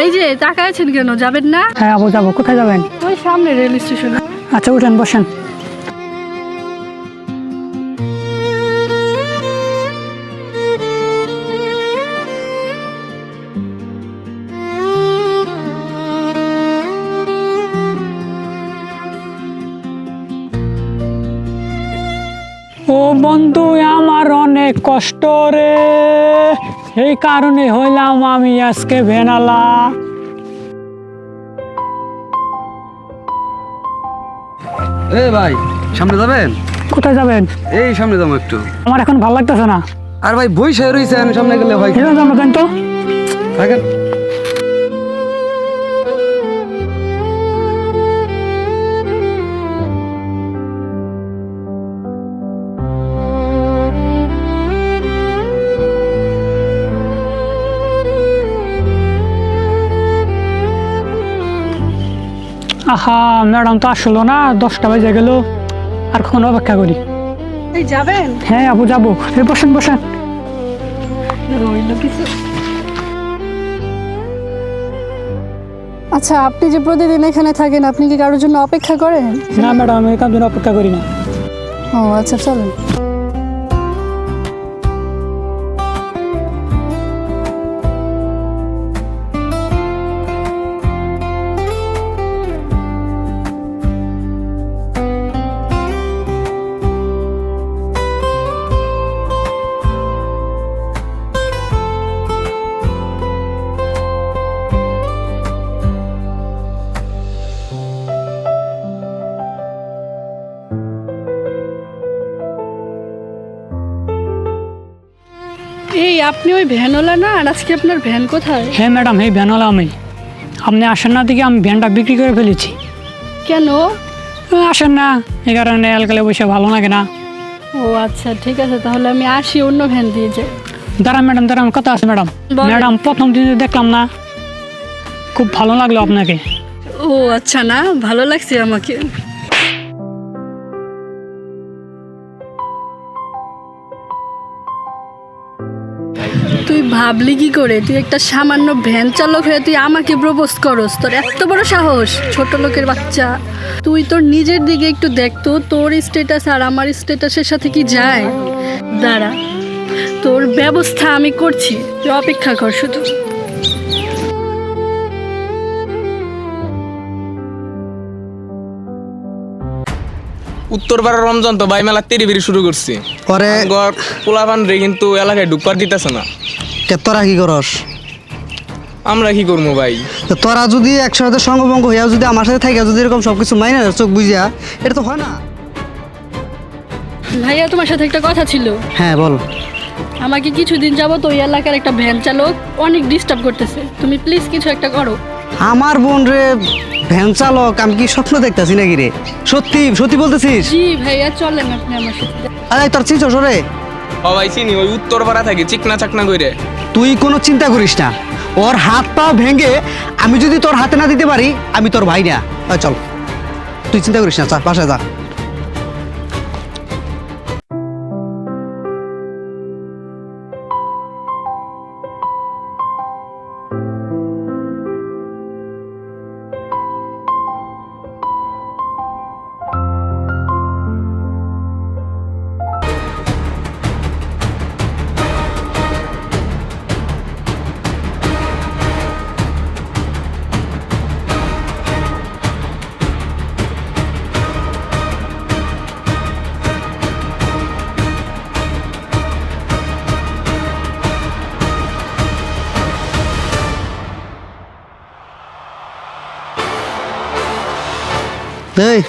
এই যে তাকাইছেন কেন, যাবেন না? হ্যাঁ আপু যাবো। কোথায় যাবেন? ওই সামনে রেল স্টেশনে। আচ্ছা উঠেন, বসেন। ও বন্ধু আমার অনেক কষ্ট রে, এই কারণে হইলাম আমি আজকে ভেনালা। এ ভাই, সামনে যাবেন? কোথায় যাবেন? এই সামনে যাবো একটু। আমার এখন ভালো লাগতেছে না। আর ভাই বই শেয়ার হয়েছে, আমি সামনে গেলে ভাই জানাবেন তো। থাকেন। আহা ম্যাডাম তো আসলো না, 10টা বাজে গেল। আর কখন অপেক্ষা করি? এই যাবেন? হ্যাঁ আপু যাবো। এই বসেন বসেন। রইল কিছু। আচ্ছা, আপনি যে প্রতিদিন এখানে থাকেন, আপনি কি কারোর জন্য অপেক্ষা করেন? না ম্যাডাম, আমি কার জন্য অপেক্ষা করি না। ও আচ্ছা, চলেন। এই আপনি ওই ভ্যানওয়ালা না? আর আজকে আপনার ভ্যান কোথায়? হ্যাঁ ম্যাডাম, এই ভ্যানওয়ালা আমি। আপনি আসেন না দিকে আমি ভ্যানটা বিক্রি করে ফেলেছি। কেন? আসেন না, এই কারণে এলকালে বসে ভালো লাগে না। ও আচ্ছা, ঠিক আছে, তাহলে আমি আসি, অন্য ভ্যান দিয়ে যাই। দাঁড়ান ম্যাডাম, দাঁড়ান, কথা আছে ম্যাডাম। বলেন। ম্যাডাম প্রথম দিন দেখলাম না, খুব ভালো লাগলো আপনাকে। ও আচ্ছা, না ভালো লাগছে আমাকে। তুই ভাবলি কি করে? তুই একটা সামান্য ভ্যান চালক হয়ে তুই আমাকে প্রপোজ করস? তোর এত বড় সাহস, ছোট লোকের বাচ্চা! তুই তোর নিজের দিকে একটু দেখতো, তোর স্ট্যাটাস আর আমার স্ট্যাটাসের সাথে কি যায়? দাঁড়া, তোর ব্যবস্থা আমি করছি, তুই অপেক্ষা কর শুধু। উত্তরপাড়ার রমজান তো ভাই মেলা তেরি শুরু করছি। পরে পোলাপান রে কিন্তু এলাকায় ঢুকবার দিতেছে না। তোরা কি করস? আমরা কি করবো ভাই? তো তোরা যদি একসাথে সঙ্গভঙ্গ হইয়া যদি আমার সাথে থাকে, যদি এরকম সবকিছু মাইনে না চোখ বুঝিয়া, এটা তো হয় না। ভাইয়া, তোমার সাথে একটা কথা ছিল। হ্যাঁ বল। আমাকে কিছুদিন যাবত ওই এলাকার একটা ভ্যান চালক অনেক ডিস্টার্ব করতেছে, তুমি প্লিজ কিছু একটা করো। আমার বোন রে ভ্যান চালক? আমি কি স্বপ্ন দেখতেছি নাকি রে? সত্যি সত্যি বলতেছিস? জি ভাইয়া, চলেন আপনি আমার সাথে। আরে তোর চিনছ রে? ও ভাই চিনি, ওই উত্তরপাড়া থাকে চিকনা চাকনা কইরে। তুই কোনো চিন্তা করিস না, ওর হাত পা ভেঙে আমি যদি তোর হাতে না দিতে পারি, আমি তোর ভাই না। চল, তুই চিন্তা করিস না, চল বাসায় যা। এই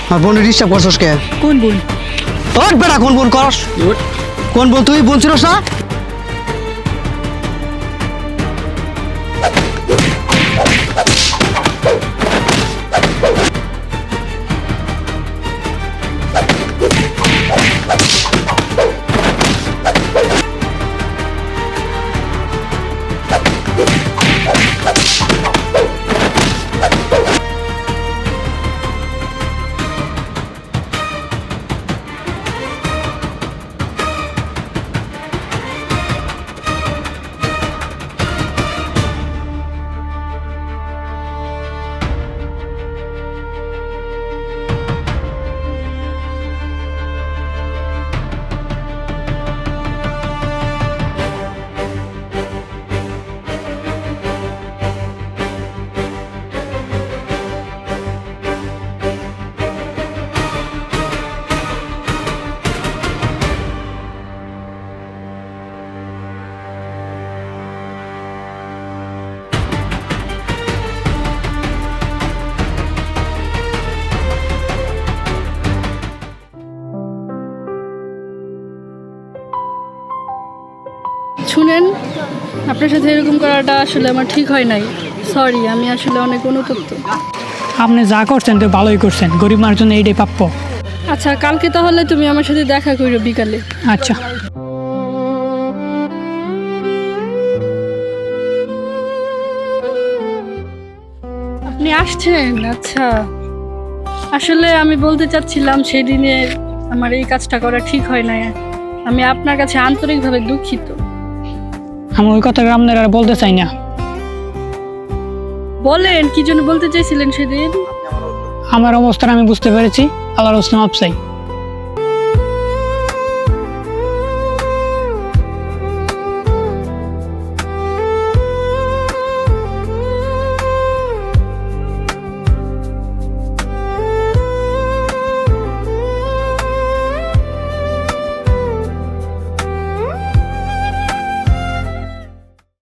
আমার বোন ডিস্টার্ব করছস কে? কোন বোন? ওট বেটা, কোন বোন করস? কোন বোন? তুই বোন ছিলস না? শুনেন, আপনার সাথে এরকম করাটা আসলে আমার ঠিক হয় নাই। সরি, আমি আসলে অনেক অনুতপ্ত। আপনি যা করছেন তো ভালোই করছেন, গরিব মানুষের জন্য এইটাই প্রাপ্য। আচ্ছা, কালকে তাহলে তুমি আমার সাথে দেখা করো বিকালে। আচ্ছা। আপনি আসছেন? আচ্ছা, আসলে আমি বলতে চাচ্ছিলাম সেদিনে আমার এই কাজটা করা ঠিক হয় না। আমি আপনার কাছে আন্তরিকভাবে দুঃখিত। আমি ওই কথাটা আপনার আর বলতে চাই না। বলেন, কি জন্য বলতে চাইছিলেন সেদিন? আমার অবস্থাটা আমি বুঝতে পেরেছি, আল্লাহর হোসেন মাপ চাই।